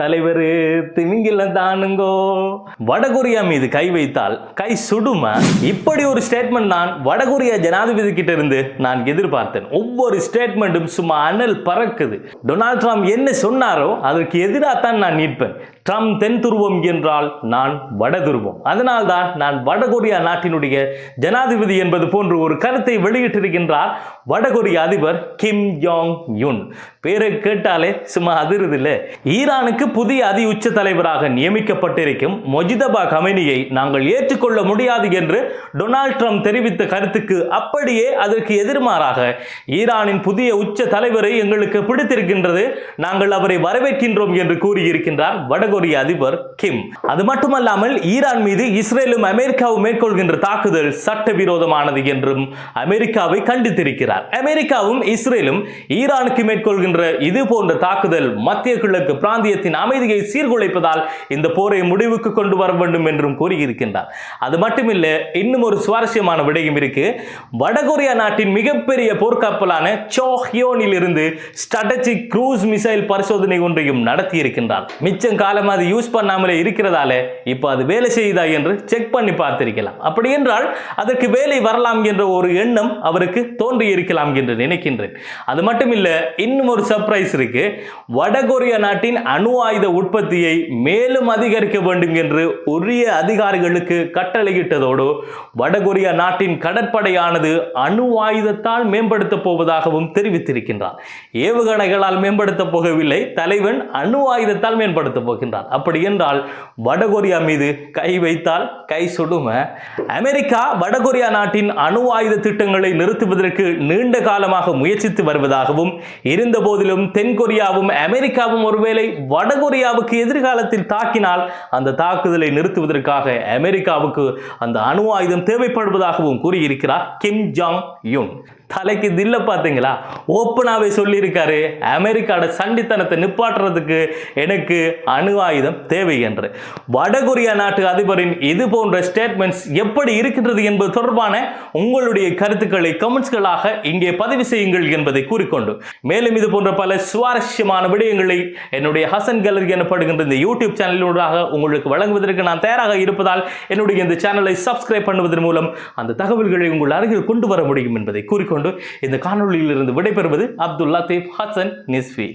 தலைவர் திமிங்கிலம் தானுங்கோ. வடகொரியா மீது கை வைத்தால் கை சுடுமா? இப்படி ஒரு ஸ்டேட்மெண்ட் நான் வடகொரியா ஜனாதிபதி கிட்ட இருந்து நான் எதிர்பார்த்தேன். ஒவ்வொரு ஸ்டேட்மெண்ட்டும் சும்மா அனல் பறக்குது. டொனால்ட் ட்ரம்ப் என்ன சொன்னாரோ அதற்கு எதிராகத்தான் நான் நிற்பேன். ட்ரம்ப் தென் துருவம் என்றால் நான் வட துருவம். அதனால்தான் நான் வடகொரியா நாட்டினுடைய ஜனாதிபதி என்பது போன்று ஒரு கருத்தை வெளியிட்டிருக்கின்றார் வடகொரிய அதிபர் கிம் ஜாங் யுன். பேரை கேட்டாலே சும்மா அதிருதில்ல. ஈரானுக்கு புதிய அதி உச்ச தலைவராக நியமிக்கப்பட்டிருக்கும் மொஜிதபா கமேனியை நாங்கள் ஏற்றுக்கொள்ள முடியாது என்று டொனால்ட் ட்ரம்ப் தெரிவித்த கருத்துக்கு அப்படியே அதற்கு எதிர்மாறாக ஈரானின் புதிய உச்ச தலைவரை எங்களுக்கு பிடித்திருக்கின்றது, நாங்கள் அவரை வரவேற்கின்றோம் என்று கூறியிருக்கின்றார் வடகொரிய அதிபர் கிம். அது மட்டுமல்லாமல் ஈரான் மீது இஸ்ரேலும் அமெரிக்காவும் மேற்கொள்கின்ற தாக்குதல் சட்டவிரோதமானது என்றும் அமெரிக்காவை கண்டித்திருக்கிறார். அமெரிக்காவும் இஸ்ரேலும் ஈரானுக்கு மேற்கொள்கின்ற இது போன்ற தாக்குதல் மத்திய கிழக்கு பிராந்தியத்தின் அமைதியை சீர்குலைப்பதால் இந்த போரை முடிவுக்கு கொண்டு வர வேண்டும் என்றும் கூறியிருக்கின்றார். அது மட்டுமில்ல, இன்னும் ஒரு சுவாரஸ்யமான விடயம் இருக்கு. வடகொரியா நாட்டின் மிகப்பெரிய போர்க்கப்பலான சோஹியோனில் இருந்து ஸ்ட்ராட்டஜிக் க்ரூஸ் மிசைல் பரிசோதனை ஒன்றையும் நடத்தி இருக்கின்றார். மிச்சம் காலம் அது யூஸ் பண்ணாமலே இருக்கிறதால இப்ப அது வேலை செய்யுதா என்று செக் பண்ணி பார்த்திருக்கலாம். அப்படி என்றால் அதற்கு வேலை வரலாம் என்ற ஒரு எண்ணம் அவருக்கு தோன்றி இருக்கலாம் என்று நினைக்கின்றேன். அது மட்டுமில்ல, இன்னும் ஒரு சர்ப்ரைஸ் இருக்கு. வடகொரியா நாட்டின் அணு ஆயுத உற்பத்தியை மேலும் அதிகரிக்க வேண்டும் என்று உரிய அதிகாரிகளுக்கு கட்டளையிட்டதோடு வடகொரியா நாட்டின் கடற்படையானது அணு ஆயுதத்தால் மேம்படுத்த போவதாகவும் தெரிவித்திருக்கின்றார். ஏவுகணைகளால் மேம்படுத்த போகவில்லை, தலைவன் அணு ஆயுதத்தால் மேம்படுத்த போகின்றார். அப்படி என்றால் வடகொரியா மீது கை வைத்தால் கை சுடும. அமெரிக்கா வடகொரியா நாட்டின் அணு ஆயுத திட்டங்களை நிறுத்துவதற்கு நீண்ட காலமாக முயற்சித்து வருவதாகவும், இருந்த போதிலும் தென்கொரியாவும் அமெரிக்காவும் ஒருவேளை வடகொரியாவுக்கு எதிர்காலத்தில் தாக்கினால் அந்த தாக்குதலை நிறுத்துவதற்காக அமெரிக்காவுக்கு அந்த அணு ஆயுதம் தேவைப்படுவதாகவும் கூறியிருக்கிறார் கிம் ஜாங் யுன். தலைக்கு தில்ல பார்த்தீங்களா? ஓப்பனாவே சொல்லியிருக்காரு, அமெரிக்காவோட சண்டித்தனத்தை நிப்பாட்டுறதுக்கு எனக்கு அணு ஆயுதம் தேவை என்று. வடகொரியா நாட்டு அதிபரின் இது போன்ற ஸ்டேட்மெண்ட்ஸ் எப்படி இருக்கின்றது என்பது தொடர்பான உங்களுடைய கருத்துக்களை கமெண்ட்ஸ்களாக இங்கே பதிவு செய்யுங்கள் என்பதை கூறிக்கொண்டு, மேலும் இது போன்ற பல சுவாரஸ்யமான விடயங்களை என்னுடைய ஹசன் கேலரி எனப்படுகின்ற இந்த யூடியூப் சேனலூடாக உங்களுக்கு வழங்குவதற்கு நான் தயாராக இருப்பதால் என்னுடைய இந்த சேனலை சப்ஸ்கிரைப் பண்ணுவதன் மூலம் அந்த தகவல்களை உங்கள் அருகில் கொண்டு வர முடியும் என்பதை கூறிக்கொண்டு இந்த காணொளியில் இருந்து விடைபெறுவது அப்துல் லத்தீப் ஹசன் நிஸ்வி.